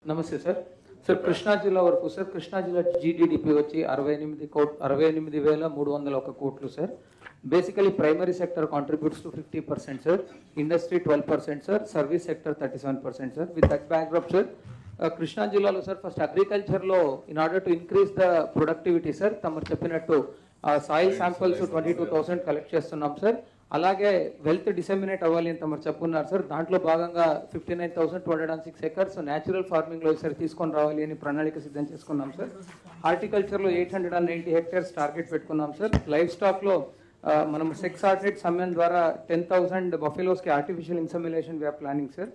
నమస్తే sir. Sir Krishna జిల్లా వరకు సార్, కృష్ణా జిల్లా జీడీడీపీ వచ్చి 68,301 కోట్లు sir. Basically primary sector contributes to 50% sir, industry 12% sir, service sector 37% sir. With that backdrop sir, Krishna జిల్లాలో సార్ ఫస్ట్ అగ్రికల్చర్లో in order to increase the productivity sir, తమరు చెప్పినట్టు సాయిల్ శాంపిల్స్ 22,000 కలెక్ట్ చేస్తున్నాం సార్. అలాగే వెల్త్ డిసెమినేట్ అవ్వాలి అని తమరు చెప్పున్నారు సార్. దాంట్లో భాగంగా 59,206 ఎకర్స్ న్యాచురల్ ఫార్మింగ్లో ఈసారి తీసుకొని రావాలి అని ప్రణాళిక సిద్ధం చేసుకున్నాం సార్. హార్టికల్చర్లో 890 హెక్టర్స్ టార్గెట్ పెట్టుకున్నాం సార్. లైవ్ స్టాక్లో మనం సెక్స్ ఆర్టెడ్ సమ్మెన్ ద్వారా 10,000 బఫెలోస్కి artificial insemination we are planning sir.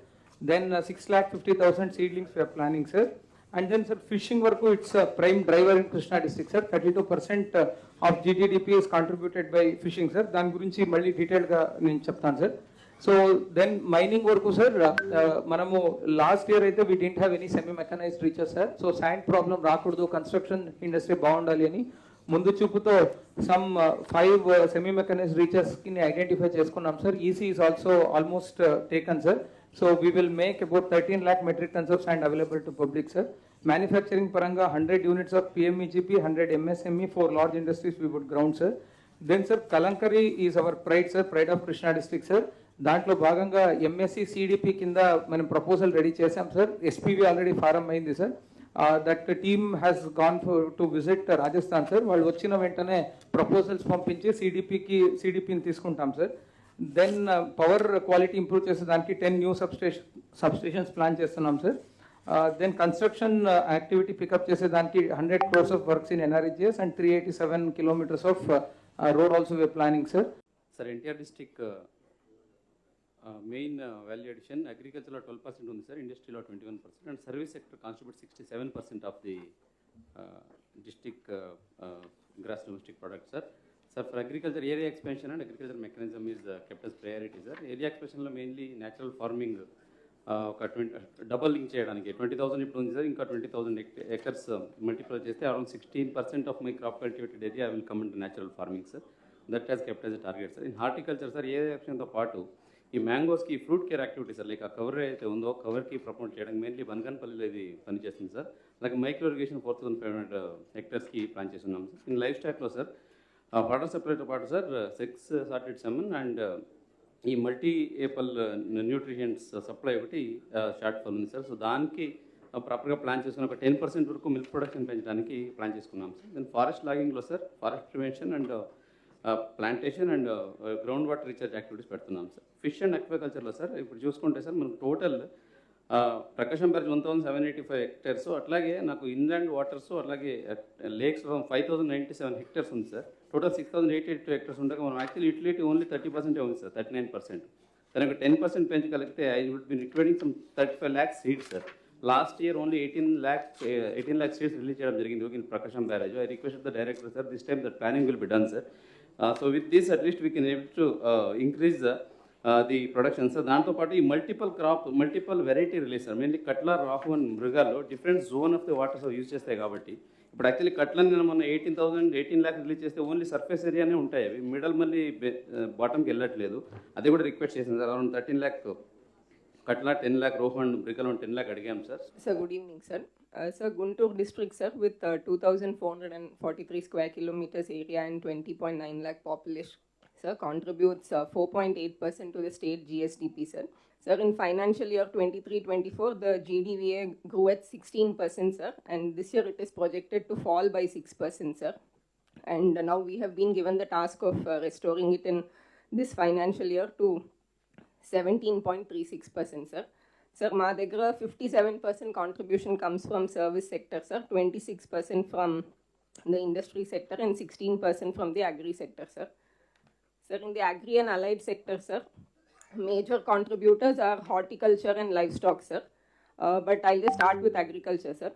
Then 6,50,000 seedlings we are planning sir. And then sir fishing వరకు it's prime driver in Krishna district sir. 32% of GDDP is contributed by fishing sir. దాని గురించి మళ్ళీ డీటెయిల్గా నేను చెప్తాను సార్. సో దెన్ మైనింగ్ వరకు sir, మనము last year అయితే we didn't have any semi mechanised reaches sir. So sand problem రాకూడదు, కన్స్ట్రక్షన్ ఇండస్ట్రీ బాగుండాలి అని ముందు చూపుతో సమ్ 5 సెమీ మెకనైజ్డ్ రీచర్స్కి ఐడెంటిఫై చేసుకున్నాం sir. EC is also almost taken sir. So we will make about 13 lakh metric tons of sand available to public sir. Manufacturing paranga 100 units of PMEGP, 100 MSME for large industries we would ground sir. Then sir Kalankari is our pride sir, pride of Krishna district sir. దాంట్లో భాగంగా MSc CDP కింద మనం proposal ready చేసాం sir. SPV already form అయింది sir. That team has gone to visit Rajasthan sir. వాళ్ళు వచ్చిన వెంటనే proposals పంపించి సిడిపిని తీసుకుంటాం sir. Then power quality improve చేసే దానికి 10 న్యూ సబ్స్టేషన్స్ ప్లాన్ చేస్తున్నాం sir. Then construction activity pickup చేసే దానికి 100 crores of works in NREGS and 387 kilometers of road also we are planning sir. Sir NTR district main value addition అగ్రికల్చర్లో 12% ఉంది sir, ఇండస్ట్రీలో 21% and service sector constitute 67% of the district gross domestic product sir. Sir, for agriculture, area expansion and agriculture mechanism is kept as priority, sir. Area expansion lo mainly natural farming doubling cheyadانiki 20,000 ఇప్పుడు ఉంది sir. ఇంకా 20,000 acres multiply చేస్తే around 16% of my crop cultivated area will come into natural farming, sir. That has kept as a target, sir. In horticulture, sir, area expansion తో పాటు ఈ మ్యాంగోస్కి fruit care activity sir, like ఆ cover అయితే ఉందో కవర్కి promote చేయడానికి mainly బనగానపల్లిలో ఇది పనిచేస్తుంది సార్. అలాగే మైక్రో ఇరిగేషన్ 4,500 హెక్టర్స్కి ప్లాన్ చేస్తున్నాం సార్. ఇన్ లైఫ్ స్టాక్లో సార్ వాటర్ సప్లైతో పాటు sir sex sorted semen and ఈ మల్టీ ఏపల్ న్యూట్రిషన్స్ సప్లై ఒకటి షార్ట్ ఫాల్ ఉంది సార్. సో దానికి ప్రాపర్గా ప్లాన్ చేసుకుని ఒక 10% వరకు మిల్క్ ప్రొడక్షన్ పెంచడానికి ప్లాన్ చేసుకున్నాం సార్. దెన్ ఫారెస్ట్ లాగింగ్లో sir forest prevention and plantation and ground water recharge activities పెడుతున్నాం సార్. ఫిష్ అండ్ అక్వాకల్చర్లో సార్ ఇప్పుడు చూసుకుంటే సార్ మనకు టోటల్ ప్రకాశం బ్యారేజ్ 1,785 హెక్టర్స్, అట్లాగే నాకు ఇన్లాండ్ వాటర్స్ అలాగే లేక్స్ 5,097 హెక్టర్స్ ఉంది సార్. టోటల్ 6,882 హెక్టర్స్ ఉండగా మనం యాక్చువల్లీ యూటిలిటీ ఓన్లీ 30% ఉంది సార్, 39%. దానికి 10% పెంచగలిగితే I would be requiring some 35 lakhs seeds sir. Last year only 18 lakh seeds release చేయడం జరిగింది in Prakasam barrage. I request the director sir, this time that planning will be done sir. So with this at least we can able to increase the production sir. దాంతోపాటు ఈ multiple variety release sir. Mainly catla, rohu and మృగాల్లో different zone of the waters use చేస్తాయి కాబట్టి ఇప్పుడు actually కట్లని మన 18 lakh release చేస్తే only surface ఏరియానే ఉంటాయి, అవి మిడల్ మళ్ళీ బాటమ్కి వెళ్ళట్లేదు. అది కూడా రిక్వెస్ట్ చేసింది sir. Around 13 lakh Katla, 10 lakh rohu and మృగాలు 10 lakh అడిగాం sir. Sir, good evening, sir. Sir, Guntur district, sir, with 2,443 square kilometers area and 20.9 lakh population, sir, contributes 4.8% to the state GSDP, sir. Sir, in financial year 23-24, the GDVA grew at 16%, sir, and this year it is projected to fall by 6%, sir. And now we have been given the task of restoring it in this financial year to 17.36%, sir. Sir, మా దగ్గర 57% contribution comes from service sector, sir, 26% from the industry sector and 16% from the agri sector, sir. Sir, in the agri and allied sector, sir, major contributors are horticulture and livestock, sir. But I'll just start with agriculture, sir.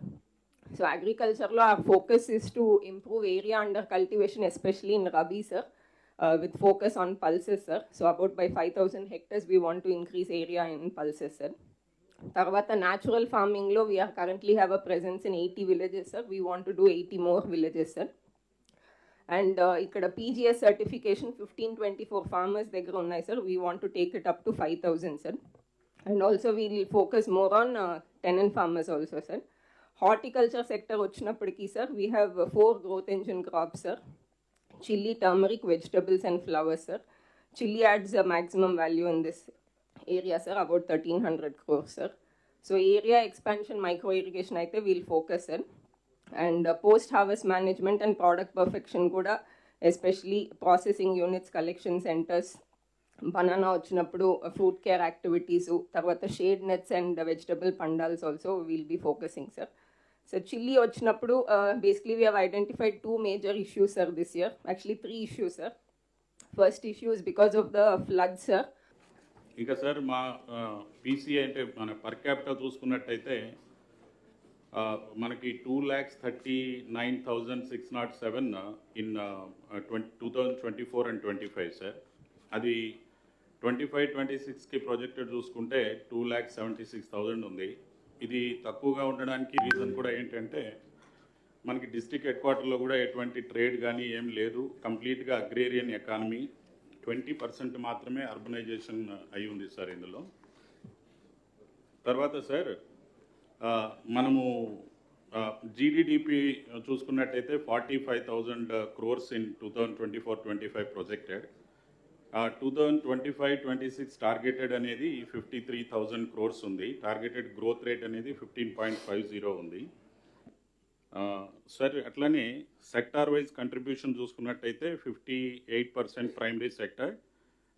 So agriculture, our focus is to improve area under cultivation, especially in Rabi, sir, with focus on pulses, sir. So about by 5,000 hectares, we want to increase area in pulses, sir. Tarvata natural farming lo, we are currently have a presence in 80 villages, sir. We want to do 80 more villages, sir. And ikkada PGS certification 1524 farmers దగ్గర ఉన్నాయి sir. We want to take it up to 5,000, sir. And also we'll focus more on tenant farmers also, sir. Horticulture sector వచ్చినప్పటికీ, sir, we have 4 growth engine crops, sir. Chili, turmeric, vegetables and flowers, sir. Chili adds a maximum value in this area, sir, about 1300 crores, sir. So area expansion, micro irrigation aithe we'll focus, sir. And post harvest management and product perfection kuda, especially processing units, collection centers, banana వచ్చినప్పుడు fruit care activities, తర్వాత shade nets and vegetable pandals also will be focusing, sir. So chilli వచ్చినప్పుడు basically we have identified 2 major issues, sir, this year. Actually 3 issues, sir. First issue is because of the flood, sir. ఇక sir మా PC అంటే మన per capital చూసుకున్నట్టయితే మనకి 2,39,607 in 2024 and 25, sir. అది 25-26కి projected చూసుకుంటే 2,76,000 ఉంది. ఇది తక్కువగా ఉండడానికి రీజన్ కూడా ఏంటంటే మనకి డిస్ట్రిక్ట్ హెడ్ క్వార్టర్లో కూడా ఎటువంటి ట్రేడ్ కానీ ఏం లేదు. కంప్లీట్గా అగ్రేరియన్ ఎకానమీ. 20% మాత్రమే అర్బనైజేషన్ అయి ఉంది, సార్, ఇందులో. తర్వాత, సార్, మనము జీడిడిపి చూసుకున్నట్టయితే 45,000 crores ఇన్ 2024-25 ప్రొజెక్టెడ్. 2025-26 టార్గెటెడ్ అనేది 53,000 crores ఉంది. టార్గెటెడ్ గ్రోత్ రేట్ అనేది 15.50 ఉంది. సార్, అట్లనే సెక్టార్ వైజ్ కంట్రిబ్యూషన్ చూసుకున్నట్టయితే 58% primary sector,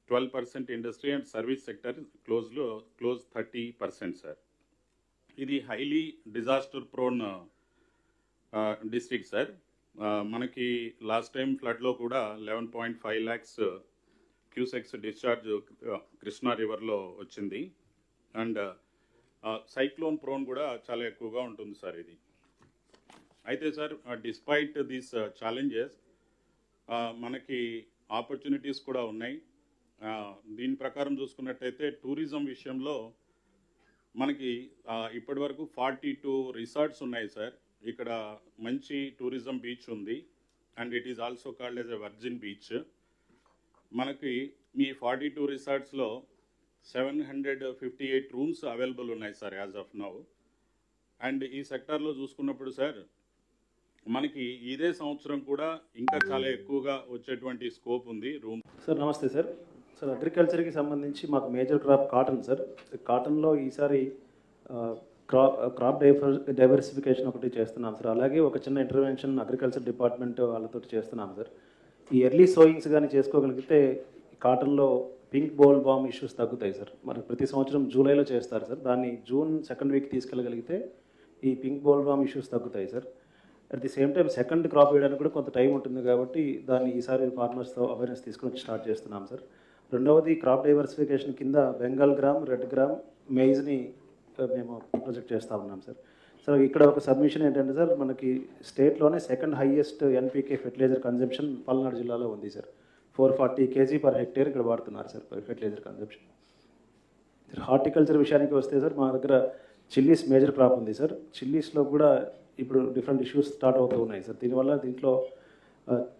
12% industry and service sector close 30%, sir. ఇది highly disaster prone district, sir. మనకి లాస్ట్ టైం ఫ్లడ్లో కూడా 11.5 lakhs క్యూసెక్స్ డిశ్చార్జ్ కృష్ణా రివర్లో వచ్చింది. అండ్ సైక్లోన్ ప్రోన్ కూడా చాలా ఎక్కువగా ఉంటుంది, సార్, ఇది. అయితే, సార్, డిస్పైట్ దీస్ ఛాలెంజెస్ మనకి ఆపర్చునిటీస్ కూడా ఉన్నాయి. దీని ప్రకారం చూసుకున్నట్టయితే టూరిజం విషయంలో మనకి ఇప్పటి వరకు 42 రిసార్ట్స్ ఉన్నాయి, సార్. ఇక్కడ మంచి టూరిజం బీచ్ ఉంది and it is also called as a virgin beach. మనకి ఈ 42 రిసార్ట్స్లో 758 రూమ్స్ అవైలబుల్ ఉన్నాయి, sir, as of now. And ఈ సెక్టార్లో చూసుకున్నప్పుడు, సార్, మనకి ఇదే సంవత్సరం కూడా ఇంకా చాలా ఎక్కువగా వచ్చేటువంటి స్కోప్ ఉంది రూమ్. సార్, నమస్తే, సార్. సార్, అగ్రికల్చర్కి సంబంధించి మాకు మేజర్ క్రాప్ కాటన్, సార్. కాటన్లో ఈసారి క్రాప్ డైవర్సిఫికేషన్ ఒకటి చేస్తున్నాం, సార్. అలాగే ఒక చిన్న ఇంటర్వెన్షన్ అగ్రికల్చర్ డిపార్ట్మెంట్ వాళ్ళతో చేస్తున్నాం, సార్. ఈ ఎర్లీ సోయింగ్స్ కానీ చేసుకోగలిగితే కాటన్లో పింక్ బోల్ బామ్ ఇష్యూస్ తగ్గుతాయి, సార్. మరి ప్రతి సంవత్సరం జూలైలో చేస్తారు, సార్. దాన్ని జూన్ 2nd week తీసుకెళ్ళగలిగితే ఈ పింక్ బోల్ బామ్ ఇష్యూస్ తగ్గుతాయి, sir. At the same time second crop వేయడానికి కూడా కొంత టైం ఉంటుంది కాబట్టి దాన్ని ఈసారి ఫార్మర్స్తో అవేర్నెస్ తీసుకొని స్టార్ట్ చేస్తున్నాం, సార్. రెండవది క్రాప్ డైవర్సిఫికేషన్ కింద బెంగాల్ గ్రామ్, రెడ్ గ్రామ్, మెయిజ్ని మేము ప్రొజెక్ట్ చేస్తూ ఉన్నాం, సార్. సో ఇక్కడ ఒక సబ్మిషన్ ఏంటంటే, సార్, మనకి స్టేట్లోనే 2nd highest NPK fertiliser consumption Palnadu జిల్లాలో ఉంది, సార్. 440 kg per hectare ఇక్కడ వాడుతున్నారు, సార్, ఫెర్టిలైజర్ కన్జంప్షన్. హార్టికల్చర్ విషయానికి వస్తే, సార్, మా దగ్గర చిల్లీస్ మేజర్ క్రాప్ ఉంది, సార్. చిల్లీస్లో కూడా ఇప్పుడు డిఫరెంట్ ఇష్యూస్ స్టార్ట్ అవుతూ ఉన్నాయి, సార్. దీంట్లో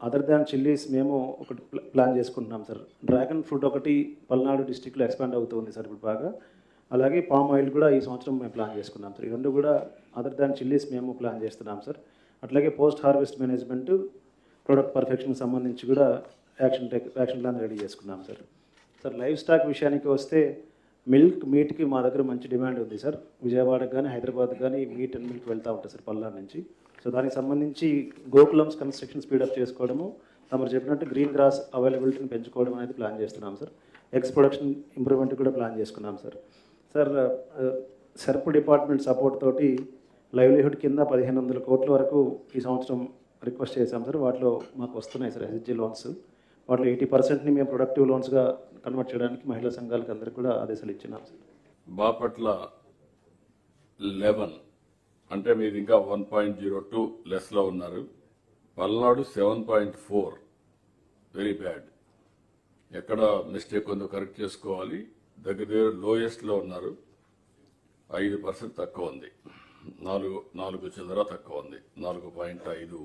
అదర్ దాన్ చిల్లీస్ మేము ఒకటి ప్లాన్ చేసుకుంటున్నాం, సార్. డ్రాగన్ ఫ్రూట్ ఒకటి పల్నాడు డిస్టిక్లో ఎక్స్పాండ్ అవుతూ ఉంది, సార్, ఇప్పుడు బాగా. అలాగే పామ్ ఆయిల్ కూడా ఈ సంవత్సరం మేము ప్లాన్ చేసుకున్నాం, సార్. ఈ రెండు కూడా అదర్ దాన్ చిల్లీస్ మేము ప్లాన్ చేస్తున్నాం, సార్. అట్లాగే పోస్ట్ హార్వెస్ట్ మేనేజ్మెంట్, ప్రొడక్ట్ పర్ఫెక్షన్కి సంబంధించి కూడా యాక్షన్ ప్లాన్ రెడీ చేసుకున్నాం, సార్. సార్, లైవ్ స్టాక్ విషయానికి వస్తే మీట్కి మా దగ్గర మంచి డిమాండ్ ఉంది, సార్. విజయవాడకు కానీ హైదరాబాద్కి కానీ మీట్ అండ్ మిల్క్ వెళ్తూ ఉంటుంది, సార్, పల్నాడు నుంచి. సో దానికి సంబంధించి గోకులమ్స్ కన్స్ట్రక్షన్ స్పీడప్ చేసుకోవడము, తమరు చెప్పినట్టు గ్రీన్ గ్రాస్ అవైలబిలిటీని పెంచుకోవడం అనేది ప్లాన్ చేస్తున్నాం, సార్. ఎగ్స్ ప్రొడక్షన్ ఇంప్రూవ్మెంట్ కూడా ప్లాన్ చేసుకున్నాం, sir. Sir, SERP department support తోటి లైవ్లీహుడ్ కింద 1,500 కోట్ల వరకు ఈ సంవత్సరం రిక్వెస్ట్ చేశాం, సార్. వాటిలో మాకు వస్తున్నాయి, సార్, SHG లోన్స్. వాటిలో 80%ని మేము ప్రొడక్టివ్ లోన్స్గా కన్వర్ట్ చేయడానికి మహిళా సంఘాలకు అందరికీ కూడా ఆదేశాలు ఇచ్చినాం, సార్. బాపట్ల 11 అంటే మీరు ఇంకా 1.02 లెస్లో ఉన్నారు. Palnadu 7.4 very bad. ఎక్కడ మిస్టేక్ ఉందో కరెక్ట్ చేసుకోవాలి. దగ్గర లోయెస్ట్లో ఉన్నారు. 5% తక్కువ ఉంది. 4 చిల్లర తక్కువ ఉంది. 4.5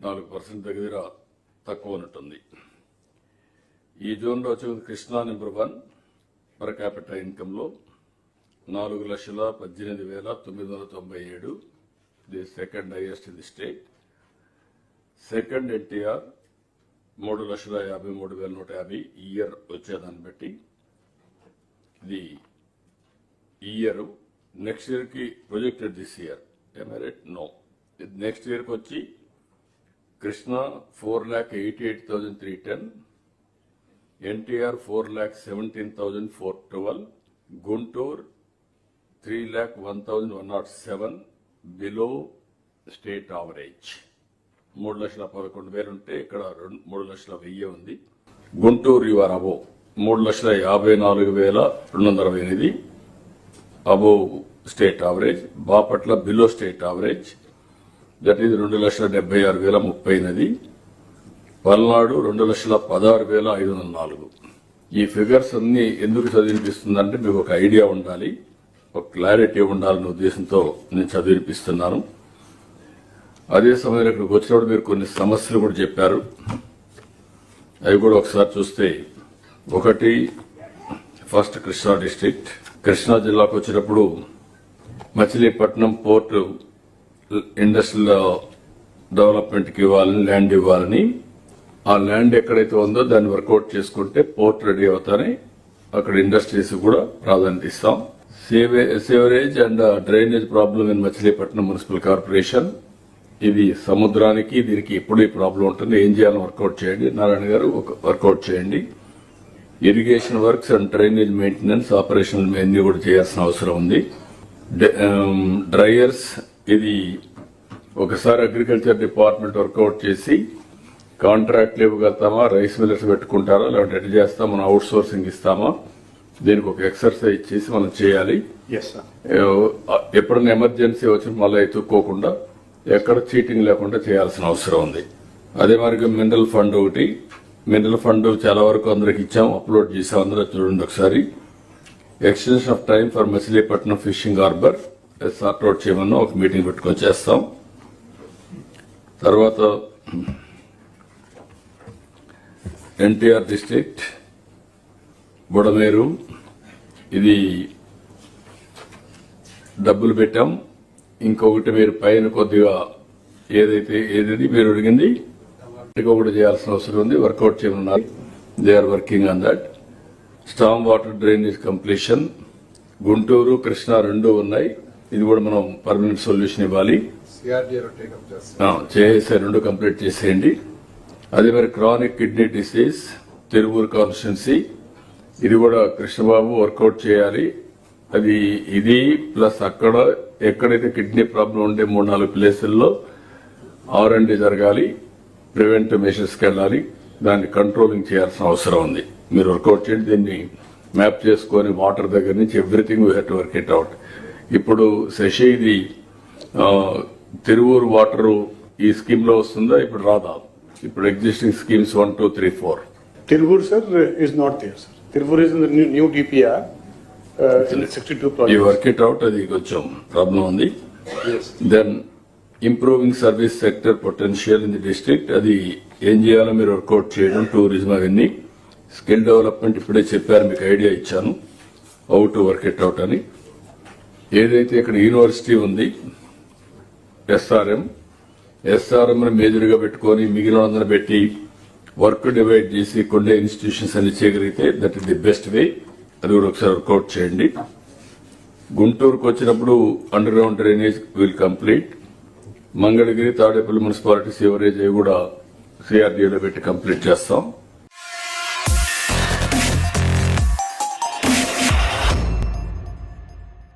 4% దగ్గర తక్కువ ఉన్నట్టుంది. ఈ జోన్లో వచ్చింది కృష్ణా నెంబర్ 1 పర్ క్యాపిటల్ ఇన్కంలో 4,18,997, the second highest in the state. Second NTR 3,53,150 year వచ్చేదాన్ని బట్టి. ఇది ఇయర్. నెక్స్ట్ ఇయర్ కి projected this year no. Next year కి వచ్చి Krishna 4,88,310, NTR 4,17,412, Guntur 3,01,107 below state average. 3,11,000 ఉంటే ఇక్కడ 3,01,000 ఉంది. Guntur your above 3,54,228 above state average. Bapatla below state average, that is 2,76,030. Palnadu 2,16,504. ఈ ఫిగర్స్ అన్ని ఎందుకు చదివినిపిస్తుందంటే మీకు ఒక ఐడియా ఉండాలి, ఒక క్లారిటీ ఉండాలనే ఉద్దేశంతో నేను చదివినిపిస్తున్నాను. అదే సమయంలో ఇక్కడికి వచ్చినప్పుడు మీరు కొన్ని సమస్యలు కూడా చెప్పారు, అవి కూడా ఒకసారి చూస్తే. ఒకటి, ఫస్ట్ కృష్ణా డిస్ట్రిక్ట్. కృష్ణా జిల్లాకు వచ్చినప్పుడు మచిలీపట్నం పోర్టు ఇండస్ట్రియల్ డెవలప్మెంట్కి ఇవ్వాలని, ల్యాండ్ ఇవ్వాలని. ఆ ల్యాండ్ ఎక్కడైతే ఉందో దాన్ని వర్కౌట్ చేసుకుంటే పోర్ట్ రెడీ అవుతానే అక్కడ ఇండస్ట్రీస్ కూడా ప్రాధాన్యత ఇస్తాం. Sewerage and drainage problem in Machilipatnam municipal corporation. ఇది సముద్రానికి దీనికి ఎప్పుడు ఈ ప్రాబ్లం ఉంటుంది, ఏం చేయాలని వర్కౌట్ చేయండి. నారాయణ గారు వర్కౌట్ చేయండి. Irrigation works and drainage maintenance operational అన్ని కూడా చేయాల్సిన అవసరం ఉంది. డ్రైయర్స్, ఇది ఒకసారి అగ్రికల్చర్ డిపార్ట్మెంట్ వర్కౌట్ చేసి కాంట్రాక్ట్లు ఇవ్వగలుగుతామా, రైస్ మిల్లర్స్ పెట్టుకుంటారా, లేదంటే ఎట్లా చేస్తాం, మనం అవుట్ సోర్సింగ్ ఇస్తామా, దీనికి ఒక ఎక్సర్సైజ్ చేసి మనం చేయాలి. ఎప్పుడైనా ఎమర్జెన్సీ వచ్చి మళ్ళీ ఎత్తుక్కోకుండా ఎక్కడ చీటింగ్ లేకుండా చేయాల్సిన అవసరం ఉంది. అదే మరి మినరల్ ఫండ్ ఒకటి. మినరల్ ఫండ్ చాలా వరకు అందరికి ఇచ్చాం, అప్లోడ్ చేసాం, అందరూ చూడండి ఒకసారి. Extension of time for Machilipatnam fishing harbour sort out చేయమన్నా ఒక మీటింగ్ పెట్టుకొని చేస్తాం. తర్వాత ఎన్టీఆర్ డిస్ట్రిక్ట్ బుడమేరు, ఇది డబ్బులు పెట్టాం. ఇంకొకటి మీరు పైన కొద్దిగా ఏదైతే మీరు అడిగింది ఇంకొకటి చేయాల్సిన అవసరం ఉంది, వర్కౌట్ చేయమన్నారు. They are working on that. Storm water drainage completion. Guntur Krishna 2 ఉన్నాయి, ఇది కూడా మనం పర్మనెంట్ సొల్యూషన్ ఇవ్వాలి. చేసే 2 కంప్లీట్ చేసేయండి. అదే మరి chronic kidney disease Tiruvuru constituency, ఇది కూడా కృష్ణబాబు వర్కౌట్ చేయాలి. అది ఇది ప్లస్ అక్కడ ఎక్కడైతే కిడ్నీ ప్రాబ్లం ఉండే 3-4 ప్లేసుల్లో R&D జరగాలి, ప్రివెంటివ్ మెషర్స్కి వెళ్ళాలి, దాన్ని కంట్రోలింగ్ చేయాల్సిన అవసరం ఉంది. మీరు వర్కౌట్ చేయండి, దీన్ని మ్యాప్ చేసుకొని వాటర్ దగ్గర నుంచి everything we have to work it out. ఇప్పుడు శశి ఇది తిరువూరు వాటర్ ఈ స్కీమ్ లో వస్తుందా, ఇప్పుడు రాదా? ఇప్పుడు existing schemes 1, 2, 3, 4. Tiruvur, sir, is not there, sir. Tiruvur is in the new DPR, in the 62 projects. You work it out, అది కొంచెం ప్రాబ్లం ఉంది. Yes. Then improving service sector potential in the district, అది ఏం చేయాలో మీరు work out చేయడం. Tourism అవన్నీ. Skill development ఇప్పుడే చెప్పారు, మీకు ఐడియా ఇచ్చాను how to work it out అని. ఏదైతే ఇక్కడ యూనివర్సిటీ ఉంది ఎస్ఆర్ఎం మేజర్ గా పెట్టుకొని మిగిలిన పెట్టి వర్క్ డివైడ్ చేసి కొన్ని ఇన్స్టిట్యూషన్స్ అన్ని చేయగలిగితే that is the best way. అది కూడా ఒకసారి వర్కౌట్ చేయండి. గుంటూరుకు వచ్చినప్పుడు under ground drainage will complete. Mangalagiri Tadepalli municipality sewerage కూడా సిఆర్డీఏలో పెట్టి కంప్లీట్ చేస్తాం.